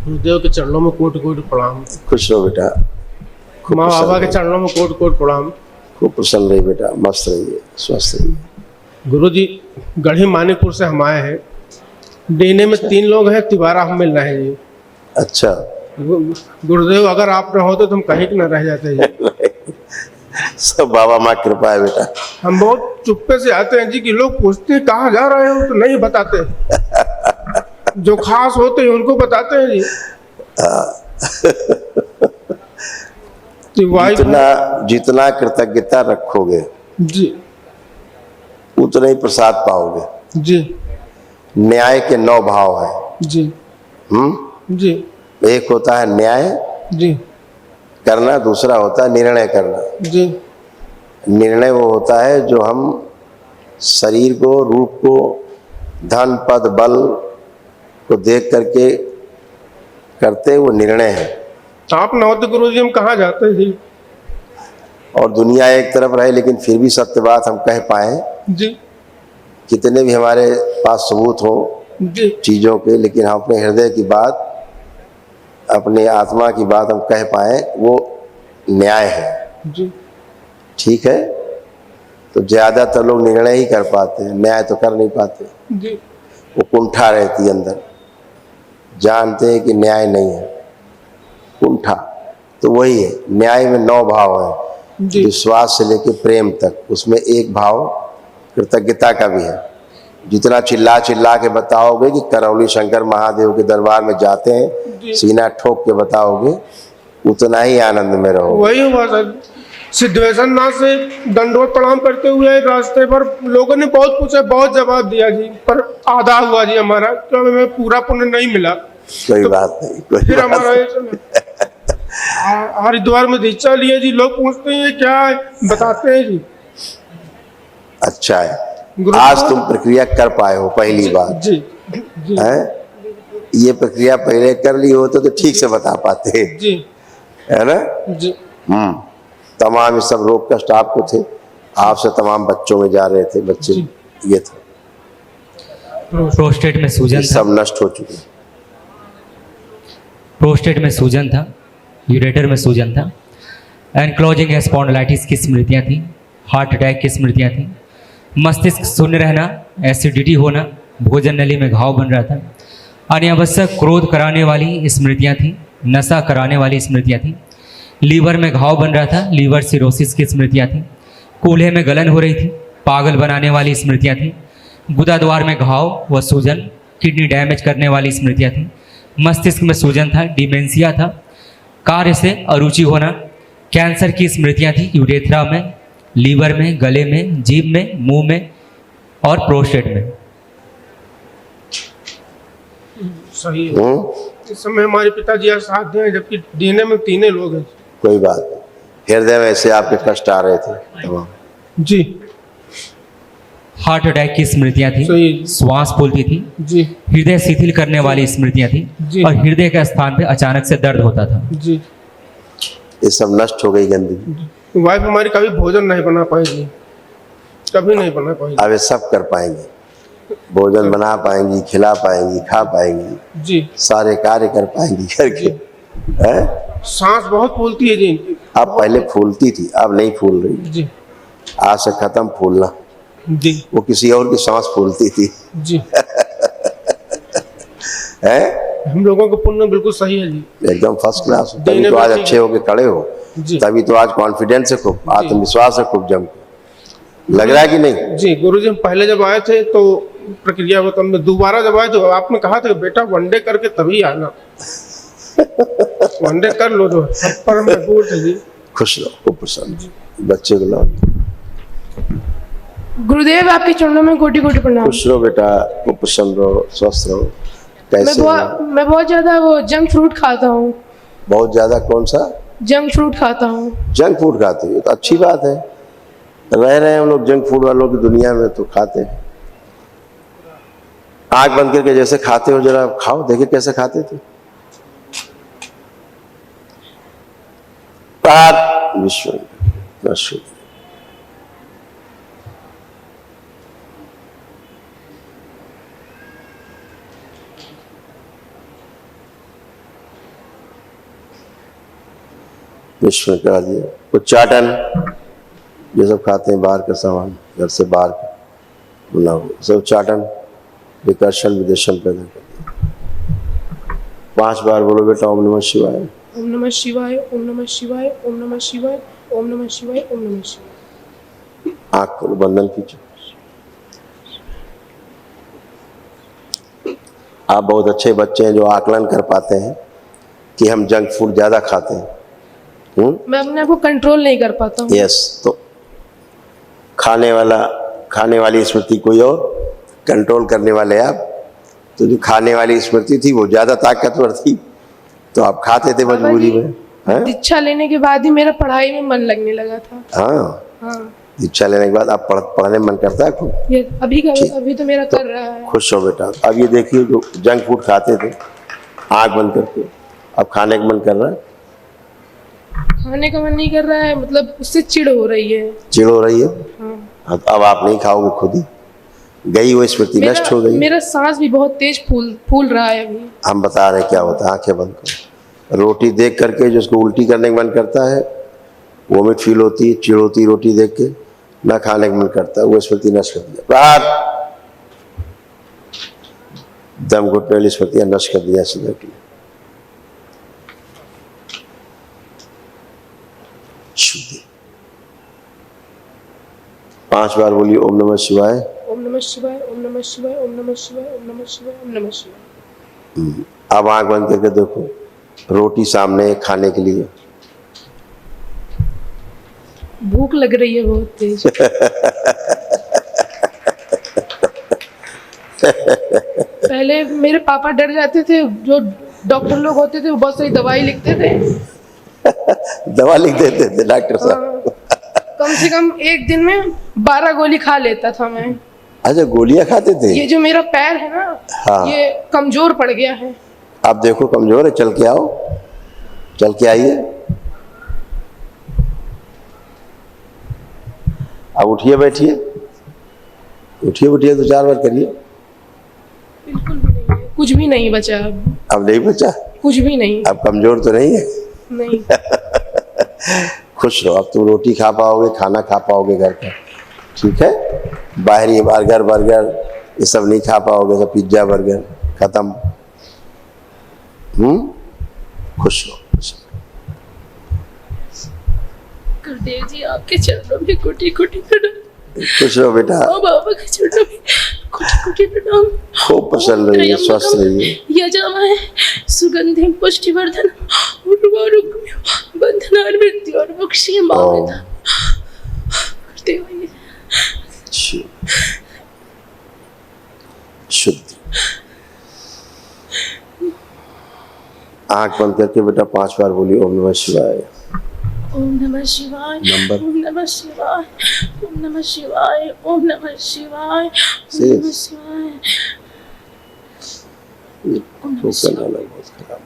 गुरुदेव के चरणों में कोटि कोटि प्रणाम। खुश रहो बेटा, खूब माँ प्रसन्न बाबा के रहिए। चरणों में कोटि कोटि प्रणाम। खूब प्रसन्न रहिए बेटा, मस्त रहिए, स्वस्थ रहिए। गुरु जी, गढ़ी मानिकपुर से हम आए हैं। डीने में 3 लोग हैं, तिवारा हम मिल रहे हैं जी। अच्छा। गुरुदेव अगर आप न होते तो हम कहीं न रह जाते जी। सब बाबा माँ कृपा है बेटा। हम बहुत चुप्पे से आते हैं जी कि लोग पूछते हैं कहाँ जा रहे हो तो नहीं बताते। जो खास होते हैं उनको बताते हैं जी। जितना जितना कृतज्ञता रखोगे जी उतना ही प्रसाद पाओगे। जी न्याय के 9 भाव है। जी जी एक होता है न्याय जी करना, दूसरा होता है निर्णय करना। जी निर्णय वो होता है जो हम शरीर को, रूप को, धन पद बल को देख करके करते, वो निर्णय है। आप न होते गुरु जी हम कहाँ जाते जी। और दुनिया एक तरफ रहे लेकिन फिर भी सत्य बात हम कह पाए। जी कितने भी हमारे पास सबूत हो जी चीज़ों के, लेकिन हम अपने हृदय की बात, अपने आत्मा की बात हम कह पाए, वो न्याय है। जी ठीक है। तो ज़्यादातर लोग निर्णय ही कर पाते हैं, न्याय तो कर नहीं पाते। जी वो कुंठा रहती है अंदर, जानते हैं कि न्याय नहीं है, कुंठा। तो वही है, न्याय में 9 भाव है, जी विश्वास से लेके प्रेम तक। उसमें एक भाव कृतज्ञता का भी है। जितना चिल्ला चिल्ला के बताओगे कि करौली शंकर महादेव के दरबार में जाते हैं, सीना ठोक के बताओगे, उतना ही आनंद में रहोगे। वही हुआ सर। सिद्धेश्वर नाथ से दंडवत प्रणाम करते हुए रास्ते पर लोगों ने बहुत पूछा, बहुत जवाब दिया जी, पर आधा हुआ जी हमारा, तो हमें पूरा पुण्य नहीं मिला। कोई तो बात नहीं, कोई फिर बात हमारा हरिद्वार में दीक्षा लिए जी। लोग पूछते हैं क्या है, बताते हैं जी। अच्छा है। आज तुम प्रक्रिया कर पाए हो, पहली बार जी जी है। ये प्रक्रिया पहले कर ली हो तो ठीक से बता पाते, जी है ना। जी तमाम ये सब रोग कष्ट आपको थे, आपसे तमाम बच्चों में जा रहे थे, बच्चे ये थे, प्रोस्टेट में सूजन था। सब नष्ट हो चुके। प्रोस्टेट में सूजन था, यूरेटर में सूजन था, एनक्लोजिंग स्पॉन्डिलाइटिस की स्मृतियाँ थी, हार्ट अटैक की स्मृतियाँ थी, मस्तिष्क शून्य रहना, एसिडिटी होना, भोजन नली में घाव बन रहा था, अनावश्यक क्रोध कराने वाली स्मृतियाँ थी, नशा कराने वाली स्मृतियाँ थी, लीवर में घाव बन रहा था, लीवर सिरोसिस की स्मृतियाँ थी, कूल्हे में गलन हो रही थी, पागल बनाने वाली स्मृतियाँ थी, गुदा द्वार में घाव व सूजन, किडनी डैमेज करने वाली स्मृतियाँ थी, मस्तिष्क में सूजन था, डिमेंशिया था, कार्य से अरुचि होना, कैंसर की स्मृतियाँ थी, यूरेथ्रा में, लीवर में, गले में, जीभ में, मुंह में और प्रोस्टेट में। सही है। इस समय हमारे पिताजी आज साथ हैं, जबकि डीने में 3 लोग हैं। कोई बात नहीं, हृदय में ऐसे आपके कष्ट आ रहे थे तमाम। जी हार्ट अटैक की स्मृतियाँ थी, श्वास फूलती थी जी, हृदय शिथिल करने वाली स्मृतियाँ थी और हृदय के स्थान पे अचानक से दर्द होता था जी। ये सब नष्ट हो गई गंदगी। वाइफ हमारी कभी भोजन नहीं बना पाएगी, कभी नहीं बना पाएगी। अब ये सब कर पाएंगे, भोजन बना पाएंगी, खिला पाएंगी, खा पाएंगी जी, सारे कार्य कर पाएंगी करके। है सांस बहुत फूलती है जी। अब पहले फूलती थी, अब नहीं फूल रही जी आज से खत्म फूलना। जी वो किसी और की सांस फूलती थी। जी है हम लोगों का पुण्य बिल्कुल सही है जी, एकदम फर्स्ट क्लास। तभी तो आज अच्छे होके खड़े हो, तभी तो आज कॉन्फिडेंस है, खूब आत्मविश्वास है, खूब जम के। लग रहा है कि नहीं जी। गुरुजी हम पहले जब आए थे तो प्रक्रिया वो तुमने दोबारा जब आए तो आपने कहा था बेटा वनडे करके तभी आना। वनडे कर लो तो पर मजबूर थे जी। खुश रहो, खूब प्रसन्न बच्चे को लाओ। गुरुदेव आपके चरणों में कोटि कोटि प्रणाम। खुश रहो बेटा, खूब प्रसन्न रहो, स्वस्थ रहो। कैसे मैं बहुत ज्यादा वो जंक फ्रूट खाता हूँ। बहुत ज्यादा? कौन सा जंक फ्रूट खाता हूँ? जंक फूड खाते हो तो अच्छी बात है। रह रहे हैं हम लोग जंक फूड वालों की दुनिया में तो खाते हैं। आंख बंद करके जैसे खाते हो जरा खाओ, देखे कैसे खाते थे। विश्व विश्व विश्व में करा दिया। उच्चाटन, ये सब खाते हैं बाहर का सामान, घर से बाहर का बुला हुआ सब उच्चाटन विकर्षण विदेशम पैदा कर दिया। 5 बार बोलो बेटा ओम नमः शिवाय। ओम नमः शिवाय, ओम नमः शिवाय, ओम नमः शिवाय, ओम नमः शिवाय, ओम नमः शिवाय। आँख खोलो, बंधन कीजिए। आप बहुत अच्छे बच्चे हैं जो आकलन कर पाते हैं कि हम जंक फूड ज़्यादा खाते हैं। मैं अपने आप को कंट्रोल नहीं कर पाता हूँ। यस, तो खाने वाली स्मृति कोई और, कंट्रोल करने वाले आप। तो जो खाने वाली स्मृति थी वो ज़्यादा ताकतवर थी, तो आप खाते थे मजबूरी में। हैं? दीक्षा लेने के बाद ही मेरा पढ़ाई में मन लगने लगा था। हाँ, हाँ, दीक्षा लेने के बाद आप पढ़ने में मन करता है खूब। ये अभी तो मेरा कर रहा है। खुश हो बेटा। अब ये देखिए, जो जंक फूड खाते थे आँख बंद करके, अब खाने का मन कर रहा है। खाने का मन नहीं कर रहा है, मतलब उससे चिढ़ हो रही है। चिढ़ हो रही है। हाँ। अब आप नहीं खाओगे, खुद ही गई वो स्मृति, नष्ट हो गई। मेरा सांस भी बहुत तेज फूल रहा है अभी। हम बता रहे क्या होता है, आंखें बंद करो। रोटी देख करके जिसको उल्टी करने का मन करता है, वोमिट फील होती है, चिढ़ होती है रोटी देख के, ना खाने का मन करता है, वो स्मृति नष्ट कर दिया। बाहर दम घुटने वाली स्मृतियां नष्ट कर दिया सीधा की। शुद्धि। 5 बार बोलिए ओम नमः शिवाय। ओम नमः शिवाय, ओम नमः शिवाय, ओम नमः शिवाय, ओम नमः शिवाय, ओम नमः शिवाय। अब आंख बंद करके देखो, रोटी सामने खाने के लिए, भूख लग रही है बहुत तेज। पहले मेरे पापा डर जाते थे, जो डॉक्टर लोग होते थे वो बहुत सारी दवाई लिखते थे। दवा लिख देते थे डॉक्टर साहब। कम से कम एक दिन में 12 गोली खा लेता था मैं। अच्छा, गोलियां खाते थे। ये जो मेरा पैर है ना, हाँ। ये कमजोर पड़ गया है। आप देखो कमजोर है, चल के आओ, चल के आइए। अब उठिए बैठिए, उठिए बैठिए, 2-4 बार करिए। बिल्कुल भी नहीं है, कुछ भी नहीं बचा अब नहीं बचा, कुछ भी नहीं। अब कमजोर तो नहीं है। नहीं। खुश रहो, अब तुम रोटी खा पाओगे, खाना खा पाओगे घर का, ठीक है। बाहरी बर्गर ये सब नहीं खा पाओगे, सब पिज्जा बर्गर खत्म। खुश रहो। गुरुदेव जी, आपके चरणों में कोटि कोटि प्रणाम। खुश रहो बेटा। बाबा के चरणों में कोटि कोटि प्रणाम। खूब प्रसन्न रहिए, स्वस्थ रहिए। यजामहे सुगंधिम पुष्टिवर्धन उर्वारुकमिव बंधनान् मृत्योर्मुक्षीयम् अमृतम्। गुरुदेव जी। शुद्धि। आंख बंद करके बेटा 5 बार बोलिए ओम नमः शिवाय। ओम नमः शिवाय, नंबर। ओम नमः शिवाय, ओम नमः शिवाय, ओम नमः शिवाय, ओम नमः शिवाय। ठोकर वाला बहुत खराब।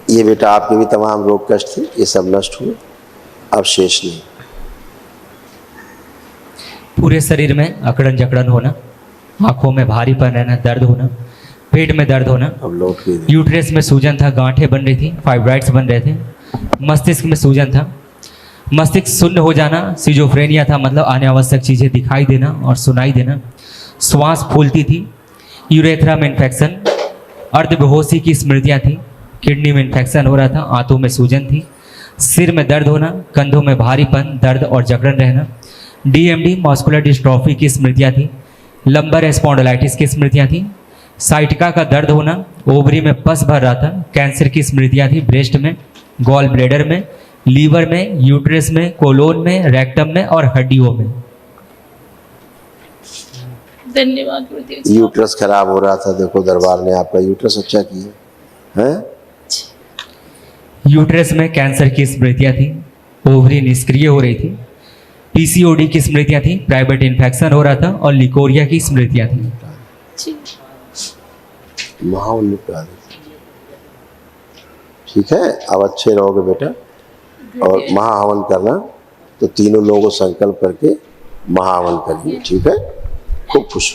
ये बेटा आपके भी तमाम रोग कष्ट थे, ये सब नष्ट हुए, अब शेष नहीं। पूरे शरीर में अकड़न जकड़न होना, आंखों में भारीपन रहना, दर्द होना, पेट में दर्द होना, अब लौट के यूट्रस में सूजन था, गांठें बन रही थी, फाइब्राइड्स बन रहे थे, मस्तिष्क में सूजन था, मस्तिष्क शून्य हो जाना, सिजोफ्रेनिया था, मतलब अनावश्यक चीज़ें दिखाई देना और सुनाई देना, श्वास फूलती थी, यूरेथ्रा में इन्फेक्शन, अर्धबेहोशी की स्मृतियाँ थी, किडनी में इन्फेक्शन हो रहा था, आंतों में सूजन थी, सिर में दर्द होना, कंधों में भारीपन, दर्द और जकड़न रहना, डीएमडी मस्कुलर डिस्ट्रॉफी की स्मृतियाँ थी, लंबर स्पॉन्डिलाइटिस की स्मृतियाँ थी, साइटिका का दर्द होना, ओवरी में पस भर रहा था, कैंसर की स्मृतियाँ थी, ब्रेस्ट में, गॉल ब्लैडर में, लीवर में, यूट्रस में, कोलोन में, रेक्टम में और हड्डियों में। धन्यवाद गुरुदेव जी। यूट्रस खराब हो रहा था, देखो दरबार ने आपका यूट्रस अच्छा किया है। यूट्रस में कैंसर की स्मृतियाँ थी, ओवरी निष्क्रिय हो रही थी, पीसीओडी की स्मृतियाँ थी, प्राइवेट इन्फेक्शन हो रहा था और लिकोरिया की स्मृतियाँ थी। ठीक है, अब अच्छे रहोगे बेटा। और महाहवन करना, तो तीनों लोगों को संकल्प करके महाहवन करिए, ठीक है। खूब खुश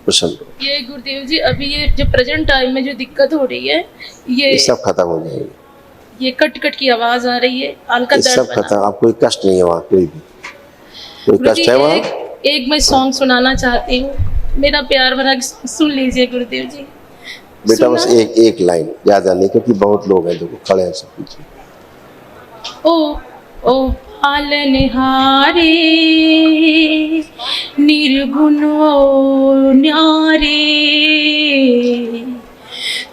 प्रसन्न रहो। ये गुरुदेव जी अभी ये जो प्रेजेंट टाइम में जो दिक्कत हो रही है ये सब खत्म हो जाएगी, ये कट कट की आवाज आ रही है, हल्का ये दर्द सब बना। खत्म। आप कोई कष्ट नहीं है वहाँ, कोई भी कोई गुरुजी, कष्ट है वहाँ? एक मैं सॉन्ग सुनाना चाहती हूँ, मेरा प्यार भरा सुन लीजिए गुरुदेव जी। बेटा बस सुना? एक लाइन, ज्यादा नहीं, क्योंकि बहुत लोग हैं देखो खड़े हैं सब पीछे। ओ पालनहारे निर्गुण ओ न्यारे,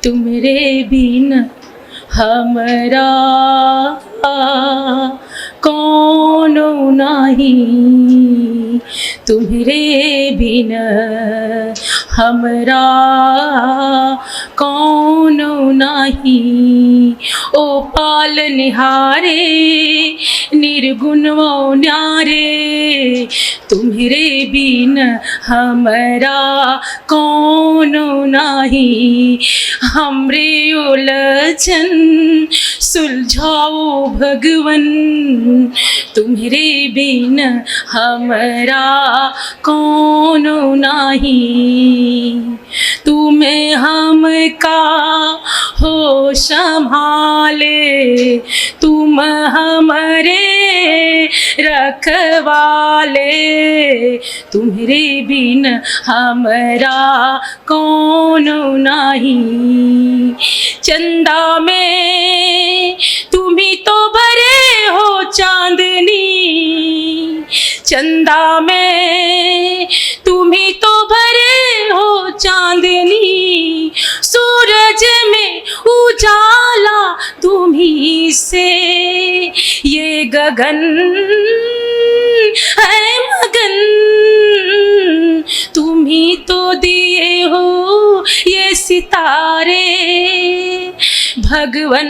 तुमरे बिन हमरा कौन नहीं, तुम्हारे बिन हमरा कौन नहीं। ओ पालनहारे निर्गुण ओ न्यारे, तुम्हारे बिन हमरा कौन नहीं। हमरे उलझन सुलझाओ भगवन, तुम्हारे बिन हमरा कौन नहीं। तुम्हें हमका हो संभाले, तुम हमारे रखवाले, तुम्हारे बिन हमरा कौन नहीं। चंदा में तुम ही तो भरे हो चांदनी, चंदा में तुम ही तो भरे हो चांदनी, सूरज में उजाला तुम ही से, ये गगन है मगन, तुम ही तो दिए हो ये सितारे भगवन,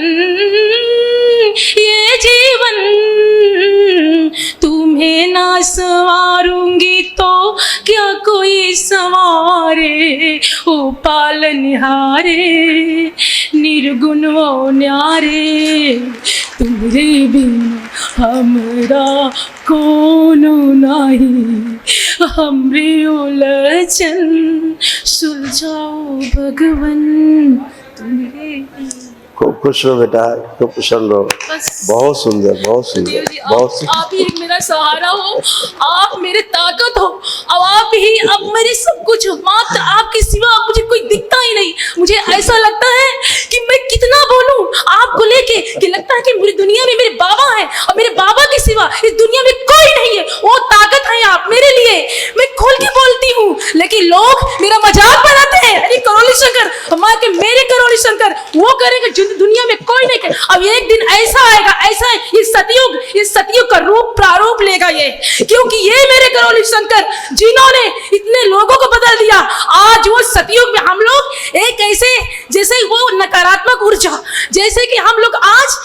ये जीवन तुम्हें ना संवारूंगी तो क्या कोई संवारे। ओ पालनहारे निर्गुण ओ न्यारे, तुम्हारे बिन हमरा कौन नहीं। हमरे उलझन सुलझाओ भगवन, तुम्हारे खूब खुश रहो बेटा, खूब प्रसन्न रहो। बस बहुत सुंदर, बहुत सुंदर, देव जी, बहुत सुंदर। आप ही मेरा सहारा हो, आप मेरे ताकत हो, अब आप ही अब मेरे सब कुछ हो। मात्र आपके सिवा मुझे कोई दिखता ही नहीं। मुझे ऐसा लगता है कि मैं कितना बोलूं आपको लेके, कि लगता है कि पूरी दुनिया में मेरे बाबा हैं और मेरे बाबा के सिवा इस दुनिया में कोई नहीं है। वो ताकत है आप मेरे लिए। मैं खोल के बोलती हूँ, लेकिन लोग मेरा मजाक बनाते हैं। अरे करोली शंकर, हमारे के मेरे करोली शंकर वो करेंगे जो दुनिया में कोई नहीं करे। अब एक दिन ऐसा आएगा, ऐसा इस सतयुग का रूप प्रारूप लेगा ये, क्योंकि ये मेरे करोली शंकर जिन्होंने इतने लोगों को बदल दिया। आज वो सतयुग में हम लोग एक ऐसे, जैसे वो नकारात्मक ऊर्जा, जैसे कि हम लोग आज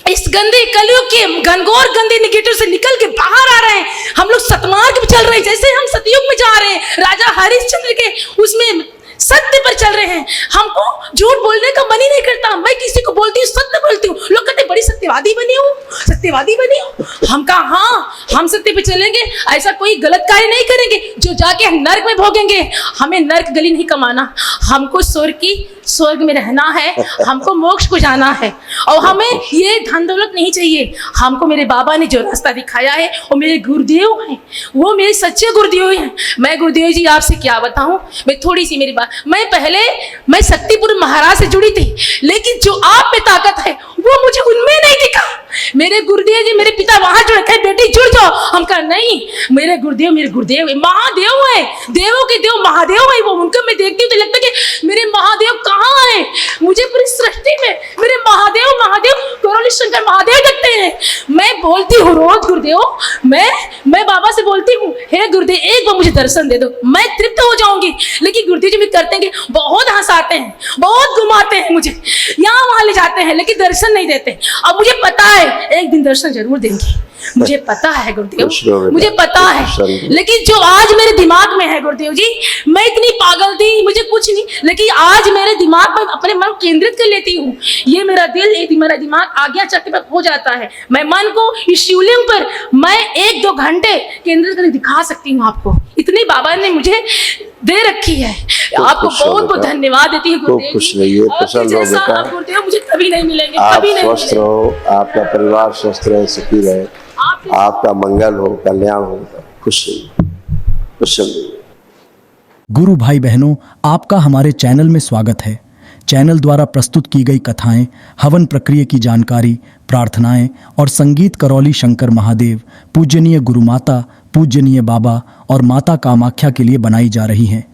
इस गंदे कलयुग के घनघोर गंदे निगेटिव से निकल के बाहर आ रहे हैं। हम लोग सतमार्ग पे चल रहे हैं, जैसे हम सतयुग में जा रहे हैं, राजा हरिश्चंद्र के उसमें सत्य पर चल रहे हैं। हमको झूठ बोलने का मन ही नहीं करता। मैं किसी को बोलती हूँ, सत्य बोलती हूँ, लोग कहते बड़ी सत्यवादी बनी हो, सत्यवादी बनी हो। हम कहा हाँ, हम सत्य पे चलेंगे, ऐसा कोई गलत कार्य नहीं करेंगे जो जाके नर्क में भोगेंगे। हमें नर्क गली नहीं कमाना, हमको स्वर्ग में रहना है, हमको मोक्ष को जाना है। और हमें ये धन दौलत नहीं चाहिए। हमको मेरे बाबा ने जो रास्ता दिखाया है वो मेरे गुरुदेव हैं, वो मेरे सच्चे गुरुदेव हैं। मैं गुरुदेव जी आपसे क्या बताऊं, मैं थोड़ी सी मेरी बात, मैं शक्तिपुर महाराज से जुड़ी थी, लेकिन जो आप में ताकत है वो मुझे उनमें नहीं दिखा। मेरे गुरुदेव जी, मेरे पिता वहां जुड़ गए, बेटी जुड़ जाओ। हम कहा नहीं, मेरे गुरुदेव महादेव है, देवों के देव महादेव है वो। उनको मैं देखती हूँ तो लगता है कि मेरे महादेव कहाँ है। मुझे पूरी सृष्टि में मेरे महादेव करोली शंकर महादेव दिखते हैं। मैं बोलती हूँ रोज गुरुदेव, मैं बाबा से बोलती हूँ, हे गुरुदेव एक बार मुझे दर्शन दे दो, मैं तृप्त हो जाऊंगी। लेकिन गुरुदेव जी भी करते हैं, बहुत हंसाते हैं, बहुत घुमाते हैं, मुझे यहाँ वहां ले जाते हैं, लेकिन दर्शन नहीं देते। अब मुझे पता है एक दिन दर्शन जरूर देंगे। मुझे पता है गुरुदेव, खुश रहो बेटा, मुझे पता है, खुश रहो। लेकिन जो आज मेरे दिमाग में है गुरुदेव जी, मैं इतनी पागल थी, मुझे कुछ नहीं, लेकिन आज मेरे दिमाग में अपने मन केंद्रित कर लेती हूँ। ये मेरा दिल, ये मेरा दिमाग आज्ञा चक्र पर हो जाता है। मैं मन को इस शिवलिंग पर मैं 1-2 घंटे केंद्रित करके दिखा सकती हूँ आपको। इतनी बाबा ने मुझे दे रखी है। आपको खुश रहो बहुत बहुत बेटा। धन्यवाद देती हूँ खूब गुरुदेव खुश जी। रहिए, आपके प्रसन्न रहो जैसा बेटा। गुरुदेव मुझे कभी नहीं मिलेंगे, आप कभी नहीं स्वस्थ मिलेंगे। रहो, आपका परिवार स्वस्थ रहे, सुखी रहे, आपका मंगल हो, कल्याण हो, खुश रहिए, खुश रहिए। गुरु भाई बहनों, आपका हमारे चैनल में स्वागत है। चैनल द्वारा प्रस्तुत की गई कथाएं, हवन प्रक्रिया की जानकारी, प्रार्थनाएं और संगीत करौली शंकर महादेव, पूजनीय गुरु माता, पूजनीय बाबा और माता कामाख्या के लिए बनाई जा रही हैं।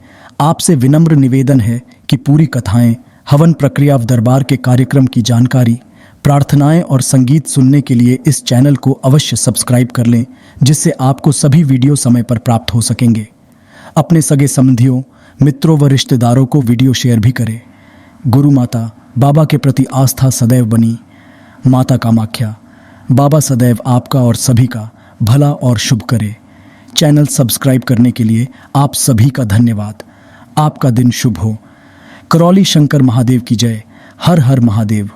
आपसे विनम्र निवेदन है कि पूरी कथाएं, हवन प्रक्रिया दरबार के कार्यक्रम की जानकारी, प्रार्थनाएं और संगीत सुनने के लिए इस चैनल को अवश्य सब्सक्राइब कर लें, जिससे आपको सभी वीडियो समय पर प्राप्त हो सकेंगे। अपने सगे संबंधियों, मित्रों व रिश्तेदारों को वीडियो शेयर भी करें। गुरु माता, बाबा के प्रति आस्था सदैव बनी। माता कामाख्या, बाबा सदैव आपका और सभी का भला और शुभ करे। चैनल सब्सक्राइब करने के लिए आप सभी का धन्यवाद। आपका दिन शुभ हो। करौली शंकर महादेव की जय। हर हर महादेव।